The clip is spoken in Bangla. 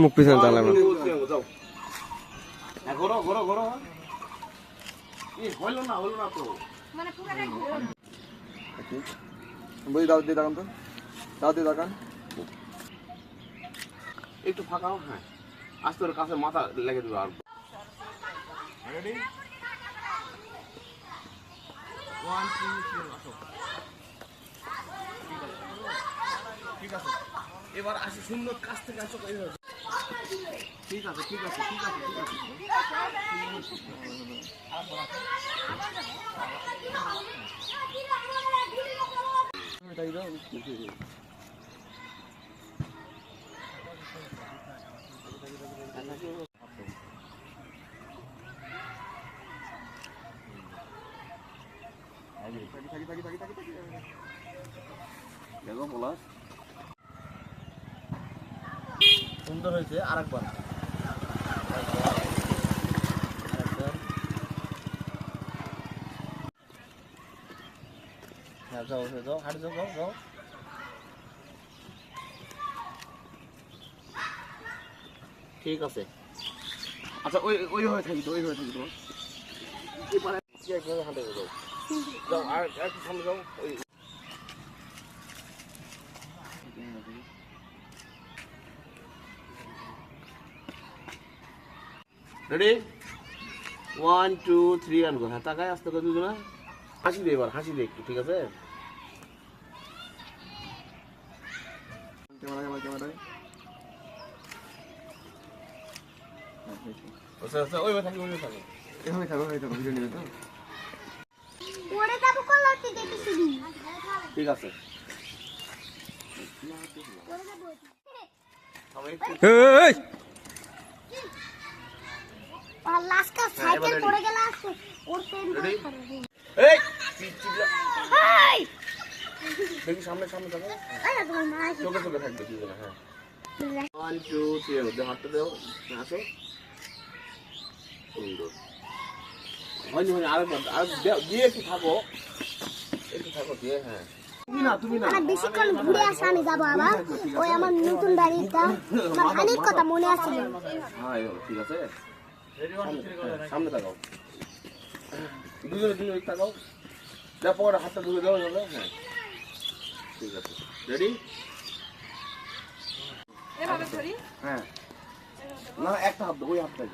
মুখ পিছনে চালাম না। একটু ফাঁকা হোক, হ্যাঁ আস্তে ওর কাছে মাথা লেগে দেবে। আর ঠিক আছে, এবার আসি সুন্দর কাছ থেকে আসো। ঠিক আছে ঠিক আছে ঠিক আছে ঠিক আছে। দেখো পলাশ সুন্দর হয়েছে। আরেকবার হ্যাঁ, যাও যাও হাঁটে যাও যাও যাও। ঠিক আছে, আচ্ছা ওই ওই হয়ে থাকি তো, ওই হয়ে থাকি তো। এবারে হাঁটে যাও যাও, আর একটু সামনে যাও। ওই রেডি 1 2 3 আনগো। হ্যাঁ তাকায় আস্তে করে দুজনা হাসি দে, এবার হাসি দে একটু। ঠিক আছে, ওই থাকি ওই থাকি এখানে থাকো, ওই থাকো ভিডিও নেবে তো। ওরে যাবো কলাতে দেখি শুনি। ঠিক আছে, এই আর লাস্ট কা সাইকেল পড়ে গেল আছে ওর পেন এই হাই দেখি সামনে সামনে থাকো, আরে তোমার মা চোখে চোখে থাকবে দুজনে। হ্যাঁ 1 2 3 দে, হাতটা দাও। আসো সুন্দর হয়নি হয়নি। আরেকবার আর দিয়ে একটু থাকো, একটু থাকো দিয়ে। হ্যাঁ তুমি না তুমি না, আর বেশিক্ষণ ঘুরে আসা আমি যাব আবার ওই আমার নতুন বাড়িটা আমার অনেক কথা মনে আছে। হ্যাঁ ঠিক আছে, সামনে তাকাও দুজনে দুজনে তাকাও। যা পরে হাতটা ধুয়ে দেওয়া যাবে। হ্যাঁ ঠিক আছে, রেডি। হ্যাঁ না একটা হাত ওই হাতটা